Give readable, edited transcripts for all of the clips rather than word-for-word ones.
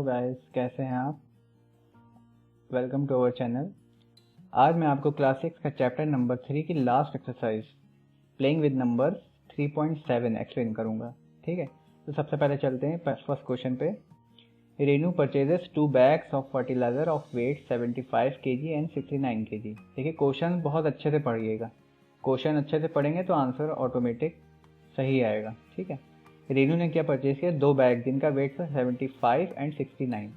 Guys, कैसे हैं आप। Welcome to our channel. आज मैं आपको क्लास 6 का चैप्टर नंबर 3 की last exercise playing with numbers 3.7 explain करूंगा। ठीक है, तो सबसे पहले चलते हैं फर्स्ट क्वेश्चन पे। Renu purchases 2 bags of fertilizer of weight 75 kg and 69 kg। देखिए क्वेश्चन बहुत अच्छे से पढ़िएगा, क्वेश्चन अच्छे से पढ़ेंगे तो आंसर ऑटोमेटिक सही आएगा। ठीक है, रेनू ने क्या परचेज किया, 2 बैग जिनका वेट था 75 एंड 69।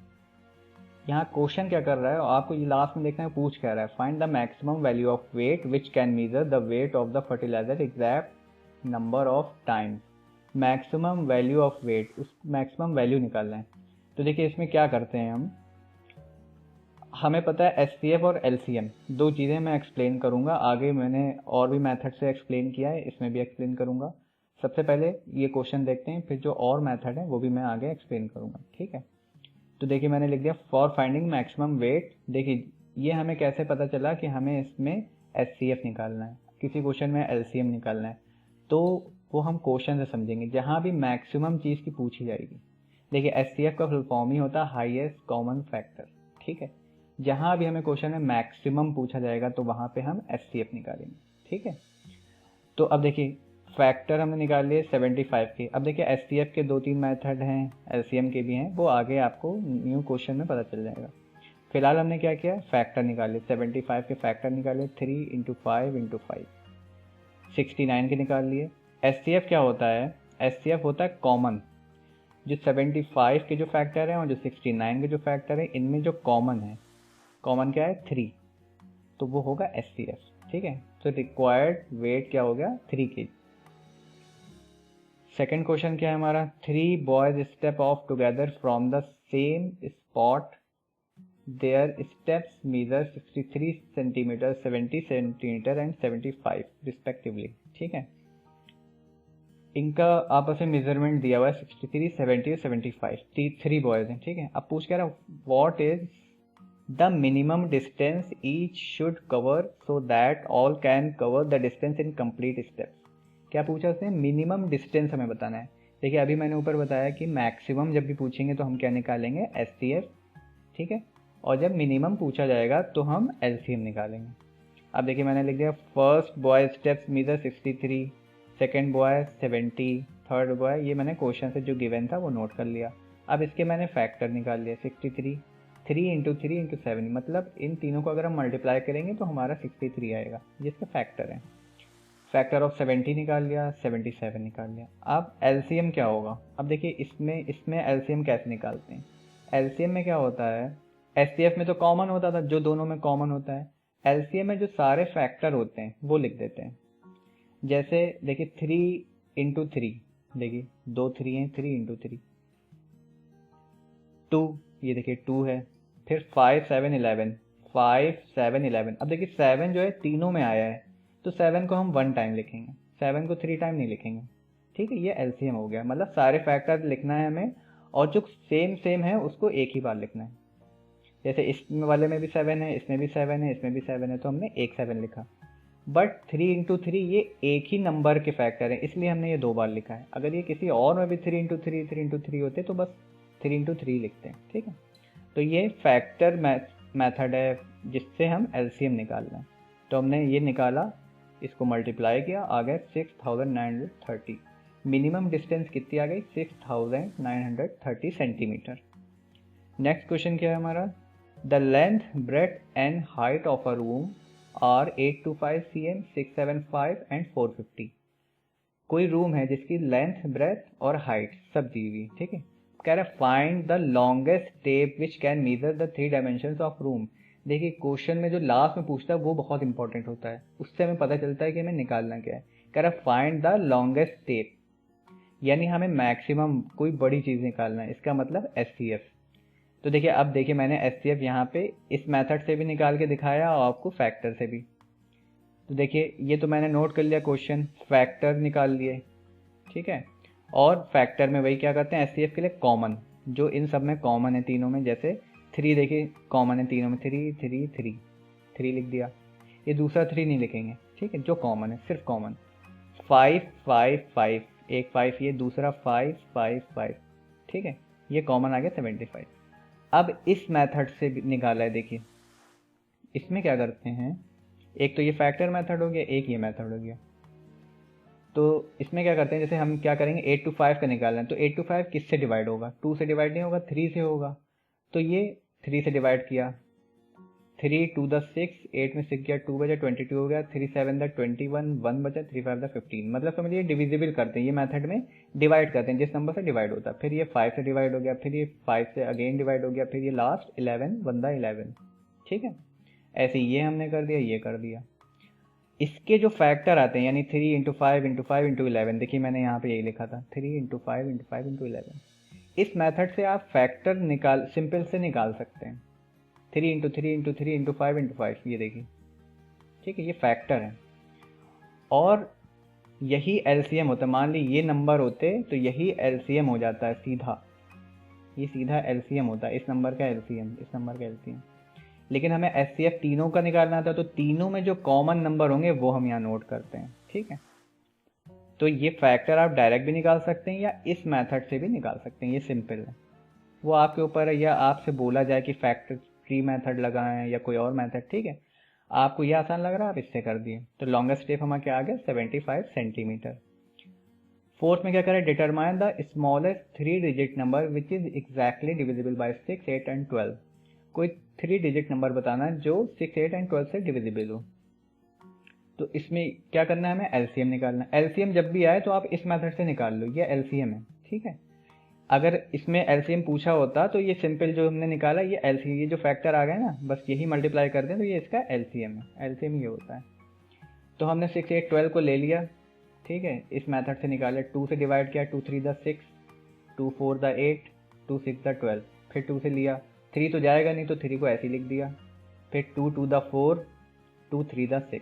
यहाँ क्वेश्चन क्या कर रहा है, आपको ये लास्ट में देखना है, पूछ क्या रहा है, find the maximum value of weight which can measure the weight of the fertilizer exact number of times. Maximum value of weight, उस मैक्सिमम वैल्यू निकालना है। तो देखिए इसमें क्या करते हैं हमें पता है SCF और LCM, दो चीज़ें मैं एक्सप्लेन करूंगा आगे। मैंने और भी मेथड से एक्सप्लेन किया है, इसमें भी एक्सप्लेन करूंगा। सबसे पहले ये क्वेश्चन देखते हैं, फिर जो और मेथड है वो भी मैं आगे एक्सप्लेन करूंगा। ठीक है, तो देखिए मैंने लिख दिया फॉर फाइंडिंग मैक्सिमम वेट। देखिए ये हमें कैसे पता चला कि हमें इसमें SCF निकालना है, किसी क्वेश्चन में LCM निकालना है, तो वो हम क्वेश्चन से समझेंगे जहाँ भी मैक्सिमम चीज़ की पूछी जाएगी। देखिए SCF का फुल फॉर्म ही होता है हाईएस्ट कॉमन फैक्टर। ठीक है, जहाँ भी हमें क्वेश्चन में मैक्सिमम पूछा जाएगा तो वहाँ पे हम SCF निकालेंगे। ठीक है, तो अब देखिए फैक्टर हमने निकाल लिए 75 के। अब देखिए SCF के 2-3 मेथड हैं, LCM के भी हैं, वो आगे आपको न्यू क्वेश्चन में पता चल जाएगा। फिलहाल हमने क्या किया, फैक्टर निकाले, 75 के फैक्टर निकाले, 3 × 5 × 5, 69 के निकाल लिए। SCF क्या होता है, SCF होता है कॉमन, जो 75 के जो फैक्टर हैं और जो 69 के जो फैक्टर हैं, इनमें जो कॉमन है, कॉमन क्या है 3, तो वो होगा SCF। ठीक है, तो रिक्वायर्ड वेट क्या हो गया 3 kg। सेकेंड क्वेश्चन क्या है हमारा, 3 boys step of together from the same spot, there steps measure 63 centimetre, 70 centimetre and 75 respectively. ठीक है, इनका आपस में मेजरमेंट दिया हुआ है 63, 70 और 75, 3 बॉयज हैं। ठीक है, अब पूछ कह रहा हूँ what is the minimum distance each should cover so that all can cover the distance in complete steps. क्या पूछा उसने, मिनिमम डिस्टेंस हमें बताना है। देखिए अभी मैंने ऊपर बताया कि मैक्सिमम जब भी पूछेंगे तो हम क्या निकालेंगे, SCF। ठीक है, और जब मिनिमम पूछा जाएगा तो हम LCM निकालेंगे। अब देखिए मैंने लिख दिया first boy steps metre 63, second boy 70, third boy, ये मैंने क्वेश्चन से जो गिवन था वो नोट कर लिया। अब इसके मैंने फैक्टर निकाल लिया 63, 3 × 3 × 7, मतलब इन तीनों को अगर हम मल्टीप्लाई करेंगे तो हमारा 63 आएगा, जिसके फैक्टर है। फैक्टर ऑफ 70 निकाल लिया, 77 निकाल लिया। अब LCM क्या होगा, अब देखिए इसमें LCM कैसे निकालते हैं। LCM में क्या होता है, SCF में तो कॉमन होता था, जो दोनों में कॉमन होता है। LCM में जो सारे फैक्टर होते हैं वो लिख देते हैं। जैसे देखिए 3 × 3, देखिए 2 3 हैं, 3 × 3, 2, ये देखिए 2 है, फिर 5 7 11, 5 7 11। अब देखिए 7 जो है तीनों में आया है, तो 7 को हम 1 टाइम लिखेंगे, 7 को 3 टाइम नहीं लिखेंगे। ठीक है, ये LCM हो गया, मतलब सारे फैक्टर लिखना है हमें, और जो सेम है उसको एक ही बार लिखना है। जैसे इस वाले में भी 7 है, इसमें भी 7 है, इसमें भी 7 है, तो हमने एक 7 लिखा। बट 3 × 3 ये एक ही नंबर के फैक्टर है, इसलिए हमने ये 2 बार लिखा है। अगर ये किसी और में भी 3 × 3 होते तो बस 3 × 3 लिखते हैं। ठीक है, तो ये फैक्टर मेथड है जिससे हम LCM निकालना है। तो हमने ये निकाला, इसको मल्टीप्लाई किया, आ गए 6930। मिनिमम डिस्टेंस कितनी आ गई, 6930 सेंटीमीटर। नेक्स्ट क्वेश्चन क्या है हमारा, the length breadth and height of a room are 825 cm, 675 and 450। कोई रूम है जिसकी लेंथ ब्रेड्थ और हाइट सब दी हुई। ठीक है, कह रहा है find the longest tape which can measure the 3 dimensions of room. देखिए क्वेश्चन में जो लास्ट में पूछता है वो बहुत इंपॉर्टेंट होता है, उससे हमें पता चलता है कि हमें निकालना क्या है। कह रहा है फाइंड द लॉन्गेस्ट टेप, यानी हमें मैक्सिमम कोई बड़ी चीज़ निकालना है, इसका मतलब SCF। तो देखिए अब देखिए मैंने SCF यहाँ पे इस मेथड से भी निकाल के दिखाया और आपको फैक्टर से भी। तो देखिए ये तो मैंने नोट कर लिया क्वेश्चन, फैक्टर निकाल लिए। ठीक है, और फैक्टर में वही क्या करते हैं, SCF के लिए कॉमन, जो इन सब में कॉमन है तीनों में। जैसे 3 देखिए कॉमन है तीनों में, 3 3 3 3 लिख दिया। ये दूसरा 3 नहीं लिखेंगे, ठीक है, जो कॉमन है सिर्फ कॉमन। 5 5 5, एक 5 ये, दूसरा 5 5 5। ठीक है, ये कॉमन आ गया 75। अब इस मेथड से निकाला है, देखिए इसमें क्या करते हैं, एक तो ये फैक्टर मेथड हो गया, एक ये मेथड हो गया। तो इसमें क्या करते हैं, जैसे हम क्या करेंगे 8 to 5 का निकालना है, तो 8 to 5 किससे डिवाइड होगा, 2 से डिवाइड नहीं होगा, 3 से होगा। तो ये 3 से डिवाइड किया, 3 2 द 6, 8 में 6 गया, 2 बचा 22 हो गया, 3 7 द 21, 1 बचा, 3 5 द 15। मतलब समझिए डिविजिबल करते हैं, ये मेथड में डिवाइड करते हैं जिस नंबर से डिवाइड होता है। फिर ये 5 से डिवाइड हो गया, फिर ये 5 से अगेन डिवाइड हो गया, फिर ये लास्ट 11 1 द 11। ठीक है, ऐसे ये हमने कर दिया, ये कर दिया। इसके जो फैक्टर आते हैं यानी 3 इंटू 5 इंटू 5 इंटू 11, देखिए मैंने यहाँ पे यही लिखा था 3 इंटू 5 इंटू 5 इंटू 11। इस मेथड से आप फैक्टर निकाल सिंपल से निकाल सकते हैं, 3 इंटू 3 इंटू 3 इंटू 5 इंटू 5, ये देखिए। ठीक है, ये फैक्टर है और यही एलसीएम होता है। मान ली ये नंबर होते तो यही एलसीएम हो जाता है सीधा, ये सीधा एलसीएम होता है, इस नंबर का एलसीएम, इस नंबर का एलसीएम। लेकिन हमें एचसीएफ तीनों का निकालना था, तो तीनों में जो कॉमन नंबर होंगे वो हम यहाँ नोट करते हैं। ठीक है, तो ये फैक्टर आप डायरेक्ट भी निकाल सकते हैं या इस मेथड से भी निकाल सकते हैं, ये सिंपल है, वो आपके ऊपर है। या आपसे बोला जाए कि फैक्टर फ्री मेथड लगाएं या कोई और मेथड, ठीक है, आपको ये आसान लग रहा है आप इससे कर दिए। तो लॉन्गेस्ट स्टेप हमारा क्या आ गया, 75 सेंटीमीटर। फोर्थ में क्या करें, determine the smallest 3 digit number which is exactly divisible by 6 8 and 12। कोई 3 डिजिट नंबर बताना जो 6 8 एंड 12 से डिविजिबल हो। तो इसमें क्या करना है, हमें एलसीएम निकालना है। एलसीएम जब भी आए तो आप इस मेथड से निकाल लो, ये एलसीएम है। ठीक है, अगर इसमें एलसीएम पूछा होता तो ये सिंपल जो हमने निकाला ये एलसीएम, ये जो फैक्टर आ गए ना बस यही मल्टीप्लाई कर दें तो ये इसका एलसीएम है। एलसीएम ये होता है। तो हमने 6 8 12 को ले लिया। ठीक है, इस मेथड से निकाले, 2 से डिवाइड किया, 2 3 द 6, 2 4 द 8, 2 6 द 12। फिर 2 से लिया, 3 तो जाएगा नहीं तो 3 को ऐसे ही लिख दिया। फिर 2 2 द 4, 2 3 द 6।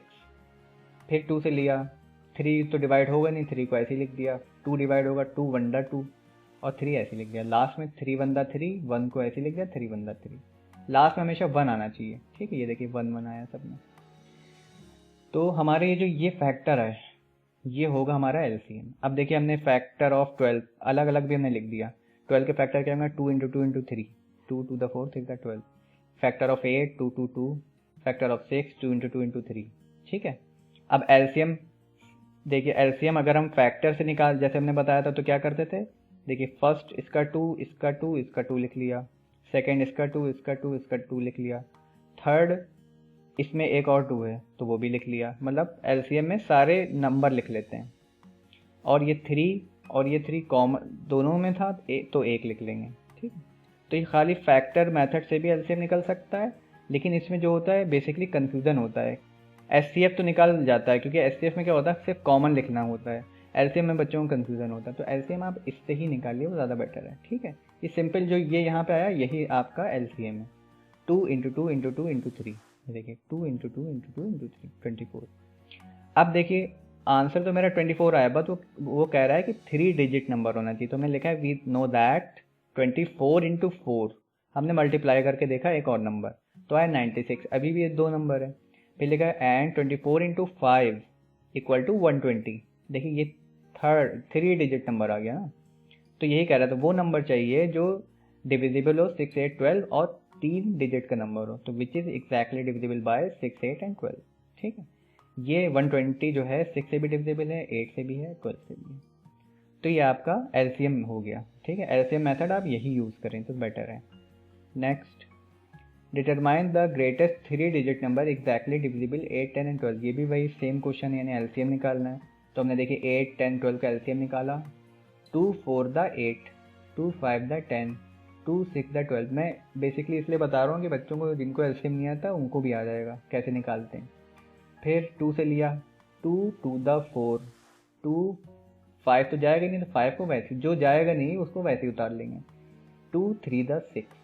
फिर 2 से लिया, 3 तो डिवाइड होगा नहीं, 3 को ऐसे ही लिख दिया। 2 डिवाइड होगा, 2 1 द 2 और 3 ऐसे लिख दिया। लास्ट में 3 1 द 3, 1 को ऐसे लिख दिया, 3 1 द 3। लास्ट में हमेशा 1 आना चाहिए। ठीक है, ये देखिए 1 1 आया सब में। तो हमारे ये जो ये फैक्टर है ये होगा हमारा एलसीएम। अब देखिए हमने फैक्टर ऑफ 12 अलग अलग भी हमने लिख दिया। 12 के फैक्टर क्या होंगे, 2 into 2 into 3, 2 2 the 4 6 the 12। Factor of 8 2 2 2, factor of 6 2 into 2 into 3। ठीक है, अब एलसीएम देखिए, एलसीएम अगर हम फैक्टर से निकाल जैसे हमने बताया था तो क्या करते थे, देखिए फर्स्ट इसका 2 इसका 2 इसका 2 लिख लिया, सेकेंड इसका 2 इसका 2 इसका 2 लिख लिया, थर्ड इसमें एक और 2 है तो वो भी लिख लिया। मतलब एलसीएम में सारे नंबर लिख लेते हैं। और ये 3 और ये 3 कॉमन दोनों में था तो एक लिख लेंगे। ठीक है, तो ये खाली फैक्टर मेथड से भी एलसीएम निकल सकता है, लेकिन इसमें जो होता है बेसिकली कन्फ्यूजन होता है। एचसीएफ तो निकाल जाता है क्योंकि एचसीएफ में क्या होता है सिर्फ कॉमन लिखना होता है, एलसीएम में बच्चों को कन्फ्यूजन होता है। तो एलसीएम आप इससे ही निकालिए, वो ज़्यादा बेटर है। ठीक है, ये सिंपल जो ये यहाँ पे आया यही आपका एलसीएम है, 2 इंटू 2 इंटू 2 इंटू 3। देखिए 2 इंटू 2 इंटू 2 इंटू 3 24। अब देखिए आंसर तो मेरा 24 आया, बट वो कह रहा है कि 3 डिजिट नंबर होना चाहिए। तो हमने लिखा है वी नो दैट 24 इंटू 4, हमने मल्टीप्लाई करके देखा एक और नंबर तो आया 96। अभी भी ये 2 नंबर है। फिर लिखा है एंड 24 इंटू 5 इक्वल टू 120। देखिए ये 3 डिजिट नंबर आ गया ना। तो यही कह रहा था वो नंबर चाहिए जो डिविजिबल हो 6 8 12 और 3 डिजिट का नंबर हो, तो which is exactly divisible by 6 8 and 12। ठीक है, ये 120 जो है 6 से भी डिविजिबल है, 8 से भी है, 12 से भी है। तो ये आपका एलसीएम हो गया। ठीक है, एलसीएम मेथड आप यही यूज करें तो बेटर है। Next, determine the greatest 3 digit number exactly divisible 8 10 and 12। ये भी वही सेम क्वेश्चन यानी एलसीएम निकालना है। तो हमने देखिए 8 10 12 का एलसीएम निकाला, 2 4 द 8, 2 5 द 10, 2 6 द 12। मैं बेसिकली इसलिए बता रहा हूँ कि बच्चों को जिनको एलसीएम नहीं आता उनको भी आ जाएगा कैसे निकालते हैं। फिर 2 से लिया, 2 2 द 4, 2 5 तो जाएगा नहीं तो 5 को वैसे जो जाएगा नहीं उसको वैसे ही उतार लेंगे, 2 3 द 6।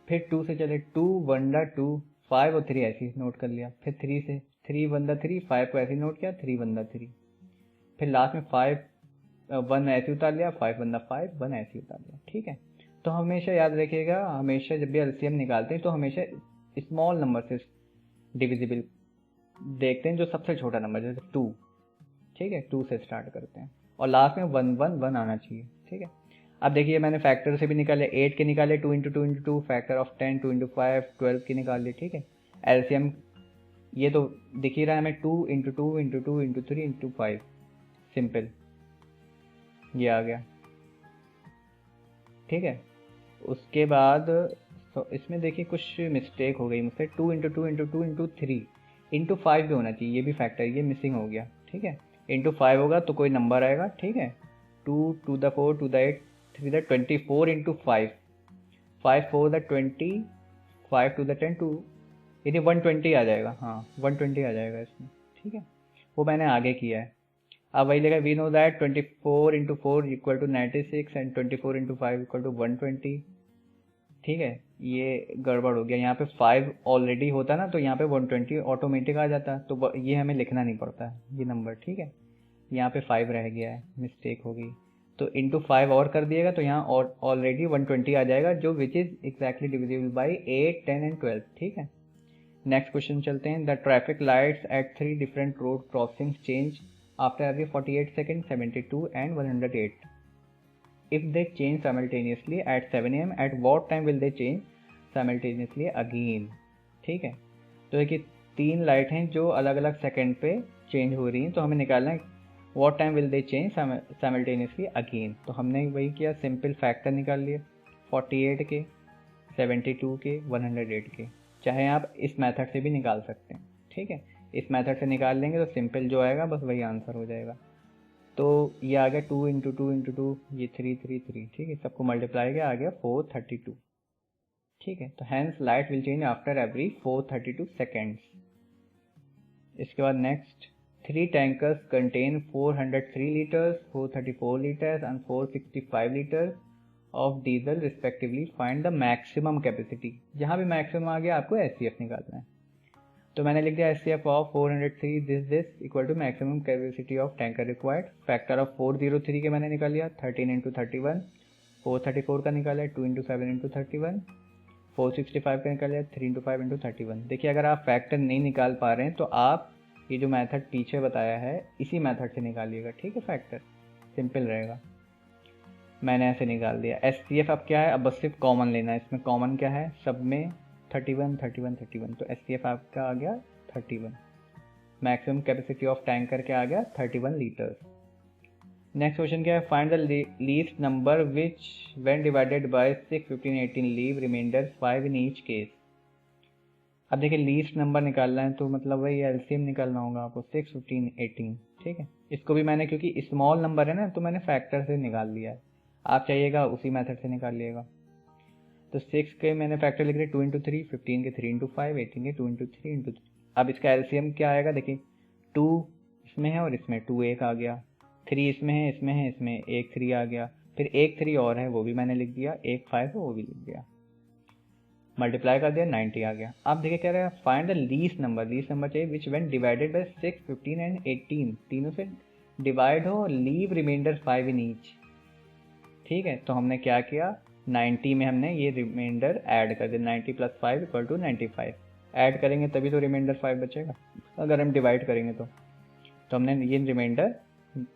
फिर 2 से चले, 2 1 द 2, 5 और 3 ऐसे ही नोट कर लिया। फिर 3 से 3 1 द 3, 5 को ऐसे ही नोट किया, 3 1 द 3। फिर लास्ट में 5 1 ऐसे उतार लिया, 5 1 द 5, 1 ऐसे उतार लिया। ठीक है, तो हमेशा याद रखिएगा, हमेशा जब भी एलसीएम निकालते हैं तो हमेशा स्मॉल नंबर से डिविजिबल देखते हैं, जो सबसे छोटा नंबर जैसे 2। ठीक है, 2 से स्टार्ट करते हैं और लास्ट में 1 1 1 आना चाहिए। ठीक है, अब देखिए मैंने फैक्टर से भी निकाले, 8 के निकाले, 2 into 2 into 2, factor of 10, 2 into 5, 12 के निकाल लिए, ठीक है। एलसीएम ये तो दिख ही रहा है हमें, 2 into 2 into 2 into 3 into 5, simple, ये आ गया, ठीक है। उसके बाद तो इसमें देखिए कुछ मिस्टेक हो गई मुझसे, 2 इंटू 2 इंटू 2 इंटू 3 इंटू 5 भी होना चाहिए, ये भी फैक्टर, ये मिसिंग हो गया, ठीक है। इंटू 5 होगा तो कोई नंबर आएगा, ठीक है। 2 to the 4 to the 8 3 the 24 into 5, 5 4 the 20, 5 to the 10 2, यानी 120 आ जाएगा, हाँ 120 आ जाएगा इसमें, ठीक है। वो मैंने आगे किया है। अब वही लगा, we know that 24 into 4 equal to 96 and 24 into 5 equal to 120, ठीक है। ये गड़बड़ हो गया, यहाँ पे 5 ऑलरेडी होता ना तो यहाँ पे 120 ऑटोमेटिक आ जाता, तो ये हमें लिखना नहीं पड़ता ये नंबर, ठीक है। यहाँ पे 5 रह गया है, मिस्टेक हो गई, तो इंटू 5 और कर दिएगा तो यहाँ ऑलरेडी 120 आ जाएगा, जो which is exactly divisible by 8, 10 and 12, ठीक है। नेक्स्ट क्वेश्चन चलते हैं। The traffic lights at 3 different road crossings change after every 48 second, 72 and 108. If they change simultaneously at 7 am, at what time will they change simultaneously again? ठीक है, तो देखिए 3 light हैं जो अलग अलग सेकंड पे चेंज हो रही हैं, तो हमें निकालना है what time will they change simultaneously again. तो हमने वही किया, सिंपल फैक्टर निकाल लिए, 48 के, 72 के, 108 के। चाहे आप इस मेथड से भी निकाल सकते हैं, ठीक है। इस मेथड से निकाल लेंगे तो सिंपल जो आएगा बस वही आंसर हो जाएगा। तो ये आ गया 2 इंटू 2 इंटू 2, ये 3 3 3, ठीक है। सबको मल्टीप्लाई किया, आ गया 432, ठीक है। तो hence light will change after every 432 seconds. इसके बाद next, 3 tankers contain 403 litres, 434 litres and 465 litres of diesel respectively, find the maximum capacity. जहाँ भी मैक्सिमम आ गया आपको एचसीएफ निकालना है, तो मैंने लिख दिया HCF of 403 this equal to maximum capacity of tanker required. Factor of 403 के मैंने निकाल लिया, 13 इंटू 31, 434 का निकाला, 2 इंटू 7 इंटू 31, 465 का निकाल लिया, 3 इंटू 5 इंटू 31। देखिए अगर आप फैक्टर नहीं निकाल पा रहे हैं तो आप ये जो मेथड पीछे बताया है इसी मेथड से निकालिएगा, ठीक है। फैक्टर सिंपल रहेगा, मैंने ऐसे निकाल दिया। एचसीएफ अब क्या है, अब बस सिर्फ कॉमन लेना है, इसमें कॉमन क्या है, सब में 31 31 31, तो एचसीएफ आपका आ गया 31। मैक्सिमम कैपेसिटी ऑफ टैंकर क्या आ गया, 31 लीटर्स। नेक्स्ट क्वेश्चन क्या है, find the least number which when divided by 6, 15, 18 leave remainder 5 in each case. अब देखिए लीस्ट नंबर निकालना है तो मतलब वही एलसीएम निकालना होगा आपको, 6, 15, 18, ठीक है। इसको भी मैंने, क्योंकि स्मॉल नंबर है ना, तो मैंने फैक्टर से निकाल लिया है, आप चाहिएगा उसी मेथड से निकाल लिएगा। तो 6 के मैंने फैक्टर लिख दिया 2 इंटू 3, 15 के 3 इंटू 5, 18 के 2 इंटू 3 इंटू 3। अब इसका एलसीएम क्या आएगा, देखिए 2 इसमें है और इसमें 2 एक आ गया, 3 इसमें है, इसमें है, इसमें एक 3 आ गया, फिर एक 3 और है वो भी मैंने लिख दिया, एक 5 है वो भी लिख दिया, मल्टीप्लाई कर दिया, 90 आ गया। अब देखिए क्या रहेगा, find the least number, least number चाहिए which when divided by 6, 15 and 18, तीनों से डिवाइड हो, लीव रिमाइंडर 5 इन ईच, ठीक है। तो हमने क्या किया, 90 में हमने ये रिमाइंडर ऐड कर दिया, 90 प्लस 5 इक्वल टू 95, ऐड करेंगे तभी तो रिमाइंडर 5 बचेगा, अगर हम डिवाइड करेंगे तो हमने ये रिमाइंडर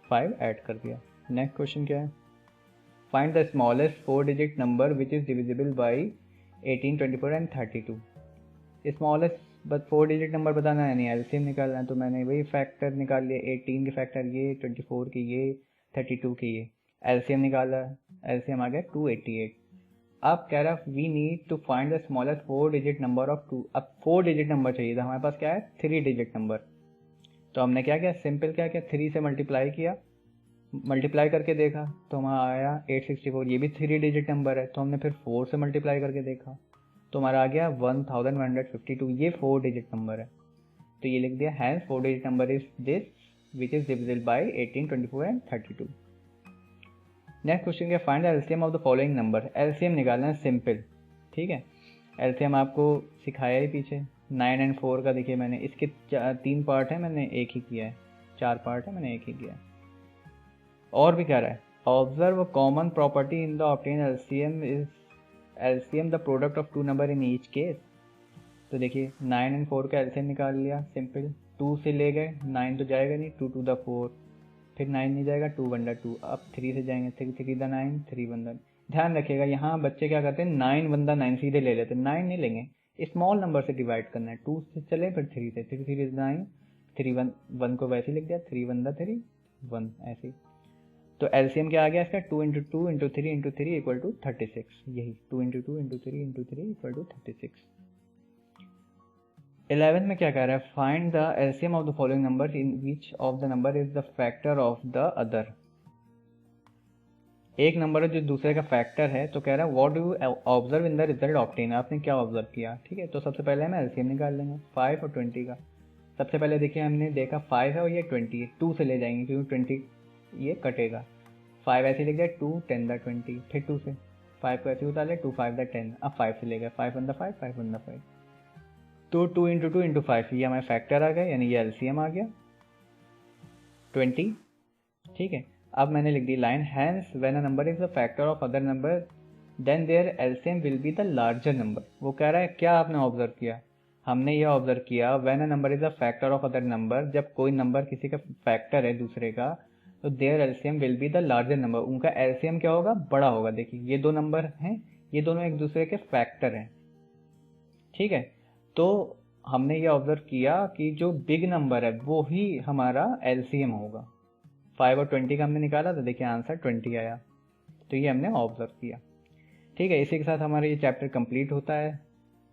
5 ऐड कर दिया। नेक्स्ट क्वेश्चन क्या है, find the smallest 4 digit number which is divisible by 18, 24 and 32। Smallest बस 4 डिजिट नंबर बताना है, नहीं एलसीएम निकालना है, तो मैंने वही फैक्टर निकाल लिया, 18 के फैक्टर ये, 24 के ये, 32 के ये, एलसीएम निकाला, एलसीएम आ गया 288। अब कह रहा है we need to find the smallest 4 digit number of 2। अब 4 डिजिट नंबर चाहिए था, हमारे पास क्या है 3 डिजिट नंबर, तो हमने क्या किया, सिंपल क्या किया, 3 से मल्टीप्लाई किया, मल्टीप्लाई करके देखा तो हमारा आया 864, ये भी 3 डिजिट नंबर है, तो हमने फिर 4 से मल्टीप्लाई करके देखा तो हमारा आ गया 1152, ये 4 डिजिट नंबर है, तो ये लिख दिया, hence 4 digit number is this which is divisible by 18, 24 and 32। Next question क्या, find the LCM of the following number. LCM निकालना है सिंपल, ठीक है। एलसीएम आपको सिखाया ही पीछे, 9 एंड 4 का देखिए मैंने, इसके 3 पार्ट है, मैंने एक ही किया है, 4 पार्ट है, मैंने एक ही किया है। और भी कह रहा है, observe common property in the obtain LCM is LCM the product of 2 number in each case. तो देखिए 9 एंड 4 का एलसीएम निकाल लिया सिंपल, 2 से ले गए, 9 तो जाएगा नहीं, 2 टू द 4, फिर 9 नहीं जाएगा, 2 1 2, अब 3 से जाएंगे, 3 3 9, 3 1। ध्यान रखिएगा यहाँ बच्चे क्या करते हैं, 9 1 9 सीधे ले लेते हैं, 9 नहीं लेंगे, स्मॉल नंबर से डिवाइड करना है, 2 से चले फिर 3 से, 3 3 9, 3 1 1 को वैसे लिख दिया, 3 1 3 1 ऐसे। तो एलसीएम क्या आ गया इसका, 2 × 2 × 3 × 3 इक्वल टू 36, यही 2 × 2 × 3 × 3 इक्वल टू 36। 11 में क्या कह रहा है, find the LCM of the following number in which of the number is the factor of the other. एक नंबर है जो दूसरे का फैक्टर है, तो कह रहा है what do you observe in the result obtain, आपने क्या ऑब्जर्व किया। ठीक है, तो सबसे पहले हम एलसीएम निकाल लेंगे 5 और 20 का। सबसे पहले देखिए हमने देखा 5 है और ये 20 है, 2 से ले जाएंगे क्योंकि 20 ये कटेगा, 5 ऐसे लिख दिया, 2 10 द 20, फिर 2 से 5 को ऐसे उतार ले, 2 5 द 10, अब 5 से ले गए, 5 1 द 5, 5 1 द 5, तो 2 × 2 × 5 ये हमारे फैक्टर आ गए, यानी ये एलसीएम आ गया 20। ठीक है, अब मैंने लिख दी line, hence when a number is the factor of other number then there LCM will be the larger number. वो कह रहा है क्या आपने ऑब्जर्व किया, हमने ये ऑब्जर्व किया when a number is the factor of other number, जब कोई नंबर किसी का फैक्टर है दूसरे का, तो there LCM will be the larger number, उनका एलसीएम क्या होगा, बड़ा होगा। देखिए ये दो नंबर हैं, ये दोनों एक दूसरे के फैक्टर हैं। ठीक है, तो हमने ये ऑब्जर्व किया कि जो बिग नंबर है वो ही हमारा एलसीएम होगा। 5 और 20 का हमने निकाला तो देखिए आंसर 20 आया, तो ये हमने ऑब्जर्व किया। ठीक है, इसी के साथ हमारा ये चैप्टर कंप्लीट होता है।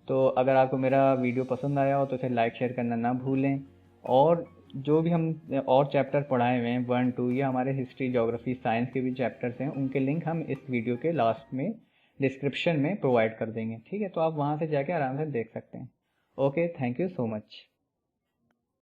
तो अगर आपको मेरा वीडियो पसंद आया हो तो इसे लाइक शेयर करना ना भूलें, और जो भी हम और चैप्टर पढ़ाए हुए हैं 1 2, ये हमारे हिस्ट्री ज्योग्राफी साइंस के भी चैप्टर्स हैं, उनके लिंक हम इस वीडियो के लास्ट में डिस्क्रिप्शन में प्रोवाइड कर देंगे। ठीक है, तो आप वहाँ से जाके आराम से देख सकते हैं। Okay, thank you so much.